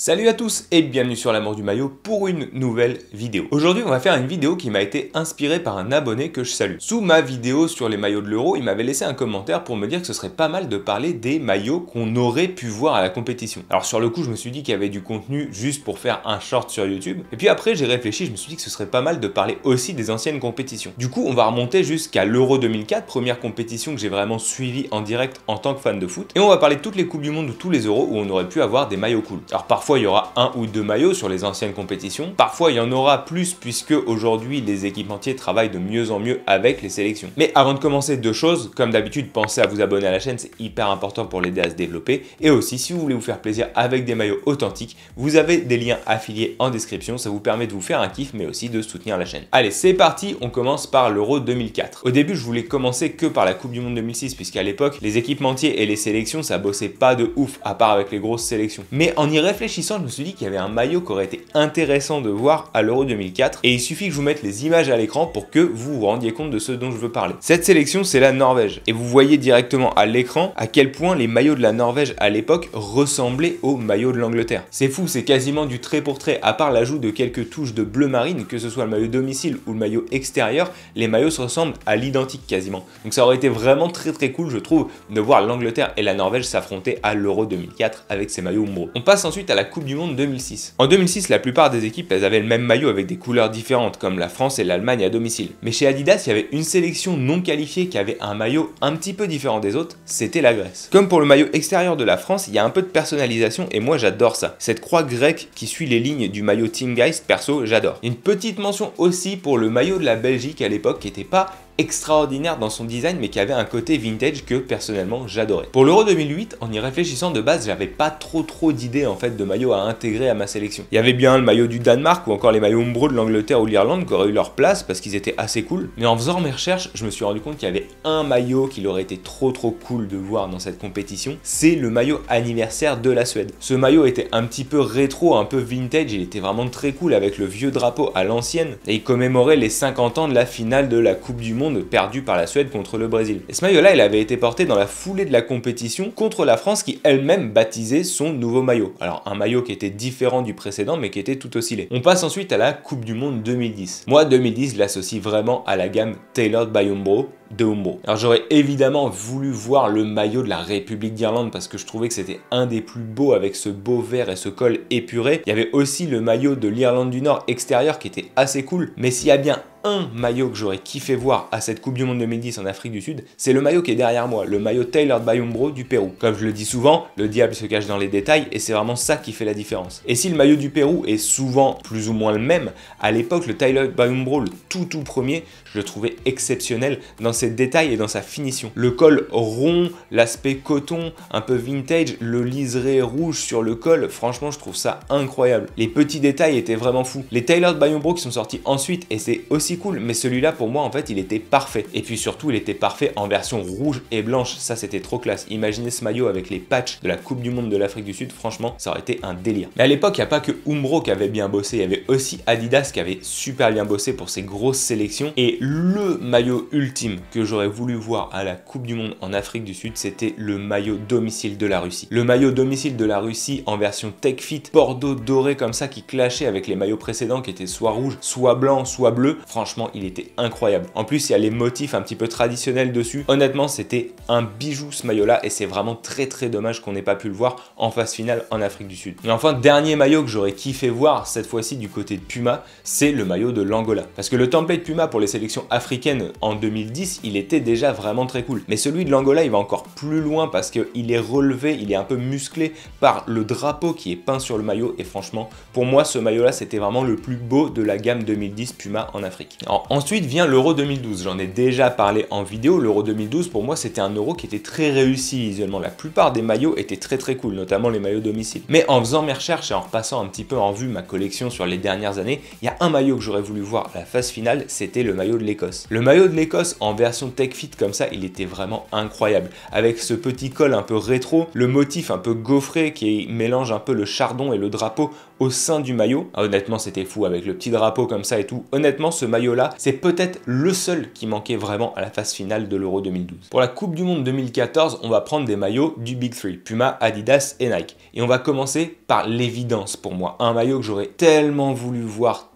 Salut à tous et bienvenue sur l'amour du maillot pour une nouvelle vidéo. Aujourd'hui on va faire une vidéo qui m'a été inspirée par un abonné que je salue. Sous ma vidéo sur les maillots de l'Euro, il m'avait laissé un commentaire pour me dire que ce serait pas mal de parler des maillots qu'on aurait pu voir à la compétition. Alors sur le coup je me suis dit qu'il y avait du contenu juste pour faire un short sur YouTube. Et puis après j'ai réfléchi, je me suis dit que ce serait pas mal de parler aussi des anciennes compétitions. Du coup on va remonter jusqu'à l'Euro 2004, première compétition que j'ai vraiment suivie en direct en tant que fan de foot. Et on va parler de toutes les coupes du monde ou tous les Euros où on aurait pu avoir des maillots cool. Alors parfois il y aura un ou deux maillots sur les anciennes compétitions. Parfois, il y en aura plus puisque aujourd'hui, les équipementiers travaillent de mieux en mieux avec les sélections. Mais avant de commencer, deux choses. Comme d'habitude, pensez à vous abonner à la chaîne, c'est hyper important pour l'aider à se développer. Et aussi, si vous voulez vous faire plaisir avec des maillots authentiques, vous avez des liens affiliés en description. Ça vous permet de vous faire un kiff, mais aussi de soutenir la chaîne. Allez, c'est parti. On commence par l'Euro 2004. Au début, je voulais commencer que par la Coupe du Monde 2006, puisqu'à l'époque, les équipementiers et les sélections, ça bossait pas de ouf, à part avec les grosses sélections. Mais en y réfléchissant, je me suis dit qu'il y avait un maillot qui aurait été intéressant de voir à l'Euro 2004 et il suffit que je vous mette les images à l'écran pour que vous vous rendiez compte de ce dont je veux parler. Cette sélection, c'est la Norvège et vous voyez directement à l'écran à quel point les maillots de la Norvège à l'époque ressemblaient aux maillots de l'Angleterre. C'est fou, c'est quasiment du trait pour trait, à part l'ajout de quelques touches de bleu marine, que ce soit le maillot domicile ou le maillot extérieur, les maillots se ressemblent à l'identique quasiment. Donc ça aurait été vraiment très cool, je trouve, de voir l'Angleterre et la Norvège s'affronter à l'Euro 2004 avec ces maillots Umbro. On passe ensuite à la Coupe du Monde 2006. En 2006, la plupart des équipes, elles avaient le même maillot avec des couleurs différentes, comme la France et l'Allemagne à domicile. Mais chez Adidas, il y avait une sélection non qualifiée qui avait un maillot un petit peu différent des autres, c'était la Grèce. Comme pour le maillot extérieur de la France, il y a un peu de personnalisation et moi j'adore ça. Cette croix grecque qui suit les lignes du maillot Team Geist, perso, j'adore. Une petite mention aussi pour le maillot de la Belgique à l'époque qui n'était pas extraordinaire dans son design mais qui avait un côté vintage que personnellement j'adorais. Pour l'Euro 2008, en y réfléchissant de base, j'avais pas trop d'idées en fait de maillots à intégrer à ma sélection. Il y avait bien le maillot du Danemark ou encore les maillots Umbro de l'Angleterre ou l'Irlande qui auraient eu leur place parce qu'ils étaient assez cool. Mais en faisant mes recherches, je me suis rendu compte qu'il y avait un maillot qui aurait été trop cool de voir dans cette compétition. C'est le maillot anniversaire de la Suède. Ce maillot était un petit peu rétro, un peu vintage, il était vraiment très cool avec le vieux drapeau à l'ancienne et il commémorait les 50 ans de la finale de la Coupe du Monde perdu par la Suède contre le Brésil. Et ce maillot-là, il avait été porté dans la foulée de la compétition contre la France qui elle-même baptisait son nouveau maillot. Alors un maillot qui était différent du précédent mais qui était tout aussi laid. On passe ensuite à la Coupe du Monde 2010. Moi 2010, je l'associe vraiment à la gamme Tailored by Umbro de Umbro. Alors j'aurais évidemment voulu voir le maillot de la République d'Irlande parce que je trouvais que c'était un des plus beaux avec ce beau vert et ce col épuré. Il y avait aussi le maillot de l'Irlande du Nord extérieur qui était assez cool, mais s'il y a bien un maillot que j'aurais kiffé voir à cette Coupe du Monde 2010 en Afrique du Sud, c'est le maillot qui est derrière moi, le maillot Tailored by Umbro du Pérou. Comme je le dis souvent, le diable se cache dans les détails et c'est vraiment ça qui fait la différence. Et si le maillot du Pérou est souvent plus ou moins le même, à l'époque le Tailored by Umbro, le tout premier, je le trouvais exceptionnel dans ses détails et dans sa finition. Le col rond, l'aspect coton, un peu vintage, le liseré rouge sur le col, franchement je trouve ça incroyable. Les petits détails étaient vraiment fous. Les Tailored by Umbro qui sont sortis ensuite et c'est aussi cool, mais celui-là pour moi en fait il était parfait. Et puis surtout il était parfait en version rouge et blanche, ça c'était trop classe. Imaginez ce maillot avec les patchs de la Coupe du Monde de l'Afrique du Sud, franchement ça aurait été un délire. Mais à l'époque il n'y a pas que Umbro qui avait bien bossé, il y avait aussi Adidas qui avait super bien bossé pour ses grosses sélections. Et le maillot ultime que j'aurais voulu voir à la Coupe du Monde en Afrique du Sud, c'était le maillot domicile de la Russie. Le maillot domicile de la Russie en version Tech Fit, bordeaux doré comme ça qui clashait avec les maillots précédents qui étaient soit rouge, soit blanc, soit bleu. Franchement, il était incroyable. En plus, il y a les motifs un petit peu traditionnels dessus. Honnêtement, c'était un bijou ce maillot-là et c'est vraiment très dommage qu'on n'ait pas pu le voir en phase finale en Afrique du Sud. Et enfin, dernier maillot que j'aurais kiffé voir cette fois-ci du côté de Puma, c'est le maillot de l'Angola. Parce que le template Puma pour les sélections africaines en 2010, il était déjà vraiment très cool. Mais celui de l'Angola, il va encore plus loin parce qu'il est relevé, il est un peu musclé par le drapeau qui est peint sur le maillot. Et franchement, pour moi, ce maillot-là, c'était vraiment le plus beau de la gamme 2010 Puma en Afrique. Alors, ensuite vient l'Euro 2012. J'en ai déjà parlé en vidéo. L'Euro 2012, pour moi, c'était un Euro qui était très réussi visuellement. La plupart des maillots étaient très cool, notamment les maillots domicile. Mais en faisant mes recherches et en repassant un petit peu en vue ma collection sur les dernières années, il y a un maillot que j'aurais voulu voir à la phase finale, c'était le maillot de l'Écosse. Le maillot de l'Écosse en version version Tech Fit comme ça, il était vraiment incroyable. Avec ce petit col un peu rétro, le motif un peu gaufré qui mélange un peu le chardon et le drapeau au sein du maillot. Ah, honnêtement, c'était fou avec le petit drapeau comme ça et tout. Honnêtement, ce maillot-là, c'est peut-être le seul qui manquait vraiment à la phase finale de l'Euro 2012. Pour la Coupe du Monde 2014, on va prendre des maillots du Big Three, Puma, Adidas et Nike. Et on va commencer par l'évidence pour moi. Un maillot que j'aurais tellement voulu voir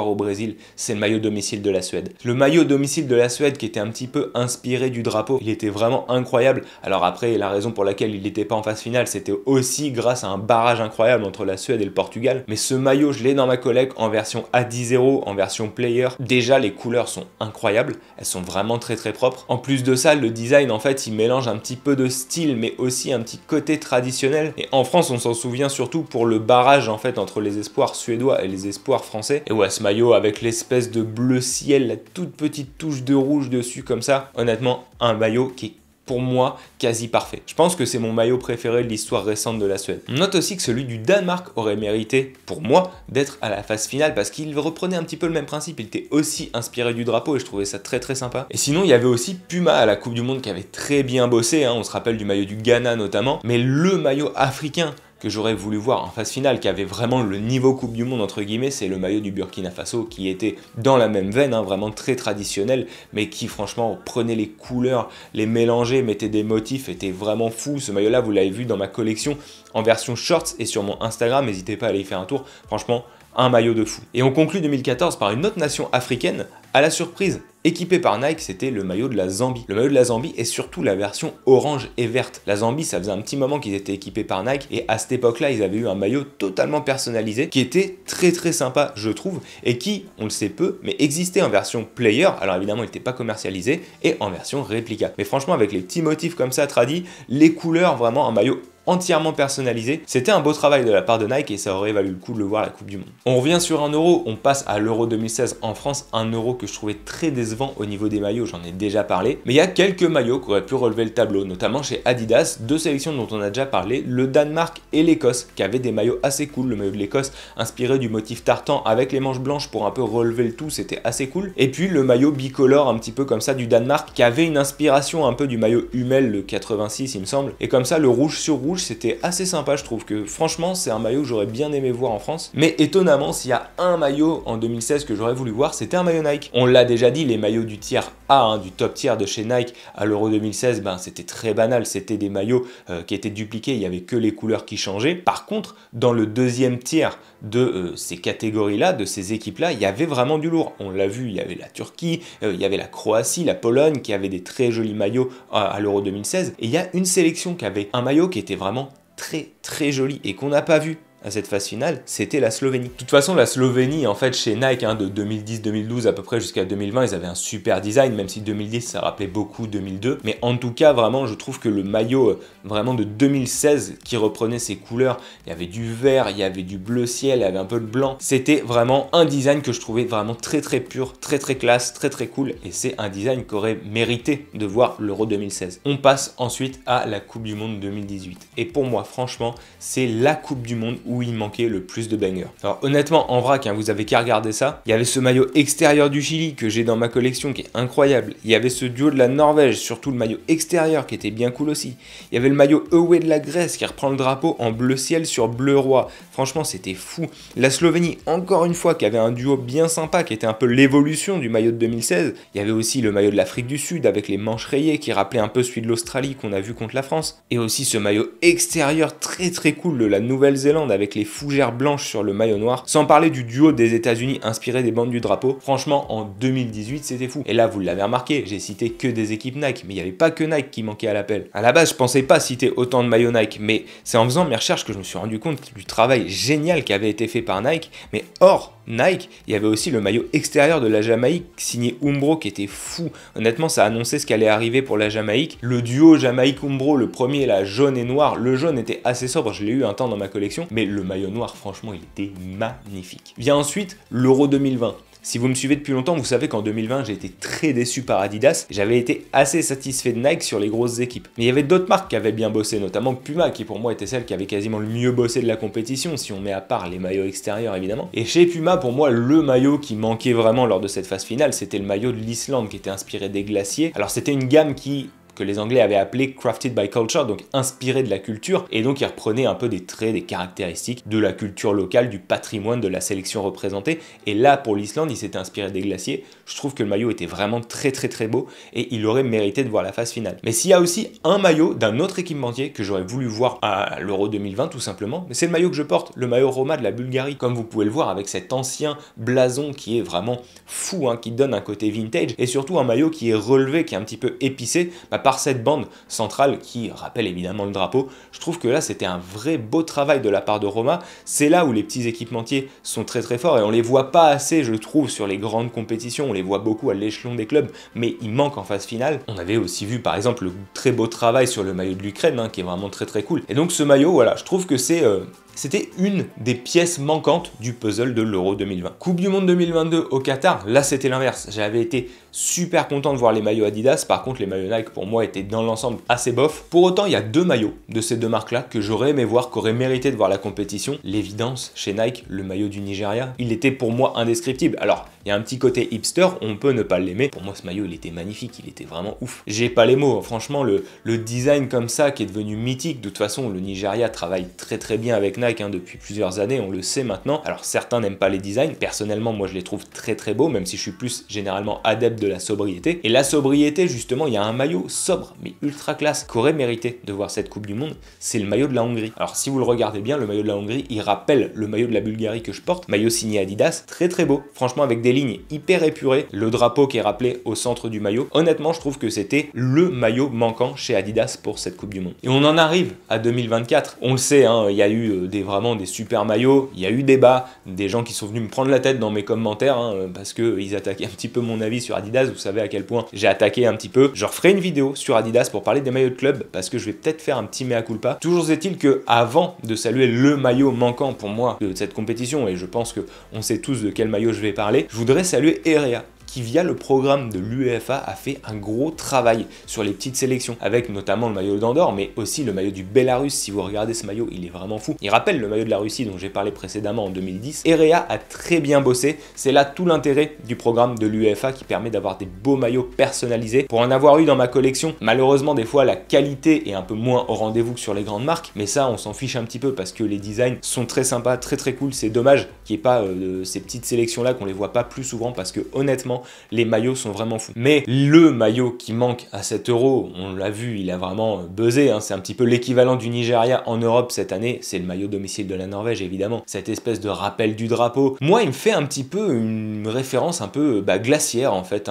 au Brésil, c'est le maillot domicile de la Suède. Le maillot domicile de la Suède qui était un petit peu inspiré du drapeau, il était vraiment incroyable. Alors après, la raison pour laquelle il n'était pas en phase finale, c'était aussi grâce à un barrage incroyable entre la Suède et le Portugal. Mais ce maillot, je l'ai dans ma collecte en version A10-0, en version player. Déjà, les couleurs sont incroyables. Elles sont vraiment très propres. En plus de ça, le design, en fait, il mélange un petit peu de style, mais aussi un petit côté traditionnel. Et en France, on s'en souvient surtout pour le barrage, en fait, entre les espoirs suédois et les espoirs français. Et ouais, ce maillot avec l'espèce de bleu ciel, la toute petite touche de rouge dessus comme ça. Honnêtement, un maillot qui est pour moi, quasi parfait. Je pense que c'est mon maillot préféré de l'histoire récente de la Suède. On note aussi que celui du Danemark aurait mérité, pour moi, d'être à la phase finale parce qu'il reprenait un petit peu le même principe. Il était aussi inspiré du drapeau et je trouvais ça très sympa. Et sinon, il y avait aussi Puma à la Coupe du Monde qui avait très bien bossé, hein. On se rappelle du maillot du Ghana notamment, mais le maillot africain que j'aurais voulu voir en phase finale, qui avait vraiment le niveau Coupe du Monde entre guillemets, c'est le maillot du Burkina Faso qui était dans la même veine, hein, vraiment très traditionnel, mais qui franchement prenait les couleurs, les mélangeait, mettait des motifs, était vraiment fou. Ce maillot là, vous l'avez vu dans ma collection en version shorts et sur mon Instagram, n'hésitez pas à aller y faire un tour, franchement un maillot de fou. Et on conclut 2014 par une autre nation africaine, à la surprise, équipé par Nike, c'était le maillot de la Zambie. Le maillot de la Zambie est surtout la version orange et verte. La Zambie, ça faisait un petit moment qu'ils étaient équipés par Nike et à cette époque-là, ils avaient eu un maillot totalement personnalisé qui était très sympa, je trouve, et qui, on le sait peu, mais existait en version player. Alors évidemment, il n'était pas commercialisé et en version réplica. Mais franchement, avec les petits motifs comme ça tradis, les couleurs, vraiment un maillot entièrement personnalisé. C'était un beau travail de la part de Nike et ça aurait valu le coup de le voir à la Coupe du Monde. On revient sur un euro, on passe à l'Euro 2016 en France, un euro que je trouvais très décevant au niveau des maillots, j'en ai déjà parlé, mais il y a quelques maillots qui auraient pu relever le tableau, notamment chez Adidas, deux sélections dont on a déjà parlé, le Danemark et l'Écosse, qui avaient des maillots assez cool. Le maillot de l'Écosse inspiré du motif tartan avec les manches blanches pour un peu relever le tout, c'était assez cool. Et puis le maillot bicolore un petit peu comme ça du Danemark, qui avait une inspiration un peu du maillot Hummel, le 86 il me semble, et comme ça le rouge sur rouge, c'était assez sympa. Je trouve que franchement c'est un maillot que j'aurais bien aimé voir en France, mais étonnamment s'il y a un maillot en 2016 que j'aurais voulu voir, c'était un maillot Nike. On l'a déjà dit, les maillots du tiers A, hein, du top tier de chez Nike à l'Euro 2016, ben, c'était très banal, c'était des maillots qui étaient dupliqués, il n'y avait que les couleurs qui changeaient. Par contre, dans le deuxième tiers de ces catégories-là, de ces équipes-là, il y avait vraiment du lourd. On l'a vu, il y avait la Turquie, il y avait la Croatie, la Pologne qui avait des très jolis maillots à l'Euro 2016, et il y a une sélection qui avait un maillot qui était vraiment très joli et qu'on n'a pas vu à cette phase finale, c'était la Slovénie. De toute façon, la Slovénie, en fait, chez Nike, hein, de 2010-2012 à peu près jusqu'à 2020, ils avaient un super design, même si 2010, ça rappelait beaucoup 2002. Mais en tout cas, vraiment, je trouve que le maillot vraiment de 2016, qui reprenait ses couleurs, il y avait du vert, il y avait du bleu ciel, il y avait un peu de blanc. C'était vraiment un design que je trouvais vraiment très pur, très classe, très cool. Et c'est un design qui aurait mérité de voir l'Euro 2016. On passe ensuite à la Coupe du Monde 2018. Et pour moi, franchement, c'est la Coupe du Monde où il manquait le plus de bangers. Alors honnêtement, en vrac, hein, vous avez qu'à regarder ça. Il y avait ce maillot extérieur du Chili que j'ai dans ma collection qui est incroyable. Il y avait ce duo de la Norvège, surtout le maillot extérieur qui était bien cool aussi. Il y avait le maillot away de la Grèce qui reprend le drapeau en bleu ciel sur bleu roi. Franchement, c'était fou. La Slovénie, encore une fois, qui avait un duo bien sympa, qui était un peu l'évolution du maillot de 2016. Il y avait aussi le maillot de l'Afrique du Sud avec les manches rayées qui rappelait un peu celui de l'Australie qu'on a vu contre la France. Et aussi ce maillot extérieur très cool de la Nouvelle-Zélande avec les fougères blanches sur le maillot noir, sans parler du duo des États-Unis inspiré des bandes du drapeau. Franchement, en 2018, c'était fou. Et là, vous l'avez remarqué, j'ai cité que des équipes Nike, mais il n'y avait pas que Nike qui manquait à l'appel. À la base, je pensais pas citer autant de maillots Nike, mais c'est en faisant mes recherches que je me suis rendu compte du travail génial qui avait été fait par Nike. Mais hors Nike, il y avait aussi le maillot extérieur de la Jamaïque signé Umbro qui était fou. Honnêtement, ça annonçait ce qui allait arriver pour la Jamaïque. Le duo Jamaïque-Umbro, le premier là, jaune et noir. Le jaune était assez sobre, je l'ai eu un temps dans ma collection, mais le maillot noir, franchement, il était magnifique. Vient ensuite l'Euro 2020. Si vous me suivez depuis longtemps, vous savez qu'en 2020, j'ai été très déçu par Adidas. J'avais été assez satisfait de Nike sur les grosses équipes. Mais il y avait d'autres marques qui avaient bien bossé, notamment Puma, qui pour moi était celle qui avait quasiment le mieux bossé de la compétition, si on met à part les maillots extérieurs évidemment. Et chez Puma, pour moi, le maillot qui manquait vraiment lors de cette phase finale, c'était le maillot de l'Islande, qui était inspiré des glaciers. Alors c'était une gamme que les Anglais avaient appelé Crafted by Culture, donc inspiré de la culture, et donc il reprenait un peu des traits, des caractéristiques de la culture locale, du patrimoine de la sélection représentée. Et là, pour l'Islande, il s'était inspiré des glaciers. Je trouve que le maillot était vraiment très beau, et il aurait mérité de voir la phase finale. Mais s'il y a aussi un maillot d'un autre équipementier que j'aurais voulu voir à l'Euro 2020, tout simplement, c'est le maillot que je porte, le maillot Roma de la Bulgarie. Comme vous pouvez le voir, avec cet ancien blason qui est vraiment fou, qui donne un côté vintage, et surtout un maillot qui est relevé, qui est un petit peu épicé, par cette bande centrale qui rappelle évidemment le drapeau. Je trouve que là c'était un vrai beau travail de la part de Roma. C'est là où les petits équipementiers sont très forts et on les voit pas assez, je trouve, sur les grandes compétitions. On les voit beaucoup à l'échelon des clubs, mais ils manquent en phase finale. On avait aussi vu par exemple le très beau travail sur le maillot de l'Ukraine, qui est vraiment très cool. Et donc ce maillot, voilà, je trouve que c'était une des pièces manquantes du puzzle de l'Euro 2020. Coupe du Monde 2022 au Qatar, là c'était l'inverse. J'avais été super content de voir les maillots Adidas, par contre les maillots Nike pour moi étaient dans l'ensemble assez bof. Pour autant, il y a deux maillots de ces deux marques-là que j'aurais aimé voir, qu'auraient mérité de voir la compétition. L'évidence, chez Nike, le maillot du Nigeria, il était pour moi indescriptible. Alors, il y a un petit côté hipster, on peut ne pas l'aimer. Pour moi, ce maillot, il était magnifique, il était vraiment ouf. J'ai pas les mots, franchement, le design comme ça qui est devenu mythique. De toute façon, le Nigeria travaille très bien avec Nike depuis plusieurs années, on le sait maintenant. Alors certains n'aiment pas les designs, personnellement moi je les trouve très beaux, même si je suis plus généralement adepte de la sobriété. Et la sobriété, justement, il y a un maillot sobre mais ultra classe qu'aurait mérité de voir cette Coupe du Monde, c'est le maillot de la Hongrie. Alors si vous le regardez bien, le maillot de la Hongrie, il rappelle le maillot de la Bulgarie que je porte, maillot signé Adidas, très beau, franchement avec des lignes hyper épurées, le drapeau qui est rappelé au centre du maillot. Honnêtement, je trouve que c'était le maillot manquant chez Adidas pour cette Coupe du Monde. Et on en arrive à 2024, on le sait, il y a eu vraiment des super maillots, il y a eu débat, des gens qui sont venus me prendre la tête dans mes commentaires, parce qu'ils attaquaient un petit peu mon avis sur Adidas. Vous savez à quel point j'ai attaqué un petit peu. Je referai une vidéo sur Adidas pour parler des maillots de club, parce que je vais peut-être faire un petit mea culpa. Toujours est-il que avant de saluer le maillot manquant pour moi de cette compétition, et je pense que on sait tous de quel maillot je vais parler, je voudrais saluer Herea, qui via le programme de l'UEFA a fait un gros travail sur les petites sélections, avec notamment le maillot d'Andorre, mais aussi le maillot du Bélarus. Si vous regardez ce maillot, il est vraiment fou. Il rappelle le maillot de la Russie dont j'ai parlé précédemment en 2010. Herea a très bien bossé, c'est là tout l'intérêt du programme de l'UEFA qui permet d'avoir des beaux maillots personnalisés. Pour en avoir eu dans ma collection, malheureusement des fois la qualité est un peu moins au rendez-vous que sur les grandes marques, mais ça on s'en fiche un petit peu parce que les designs sont très sympas, très cool. C'est dommage qu'il n'y ait pas ces petites sélections là, qu'on les voit pas plus souvent, parce que honnêtement les maillots sont vraiment fous. Mais le maillot qui manque à cet Euro, on l'a vu, il a vraiment buzzé, c'est un petit peu l'équivalent du Nigeria en Europe cette année, c'est le maillot domicile de la Norvège évidemment, cette espèce de rappel du drapeau. Moi il me fait un petit peu une référence un peu glaciaire en fait,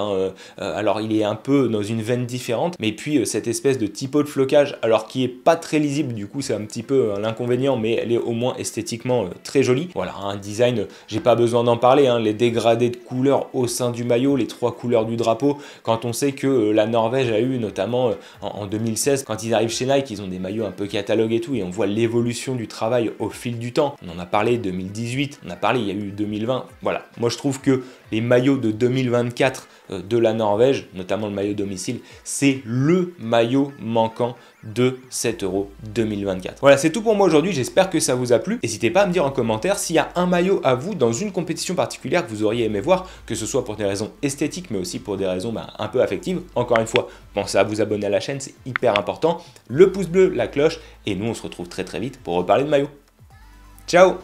alors il est un peu dans une veine différente, mais puis cette espèce de typo de flocage, alors qui est pas très lisible, du coup c'est un petit peu l'inconvénient, mais elle est au moins esthétiquement très jolie. Voilà, un design, j'ai pas besoin d'en parler, les dégradés de couleurs au sein du maillot, les trois couleurs du drapeau, quand on sait que la Norvège a eu notamment en 2016, quand ils arrivent chez Nike, ils ont des maillots un peu catalogue et tout, et on voit l'évolution du travail au fil du temps. On en a parlé 2018, on a parlé, il y a eu 2020, voilà. Moi je trouve que les maillots de 2024 de la Norvège, notamment le maillot domicile, c'est le maillot manquant de cet Euro 2024. Voilà, c'est tout pour moi aujourd'hui, j'espère que ça vous a plu. N'hésitez pas à me dire en commentaire s'il y a un maillot à vous dans une compétition particulière que vous auriez aimé voir, que ce soit pour des raisons esthétiques, mais aussi pour des raisons un peu affectives. Encore une fois, pensez à vous abonner à la chaîne, c'est hyper important. Le pouce bleu, la cloche, et nous on se retrouve très vite pour reparler de maillot. Ciao!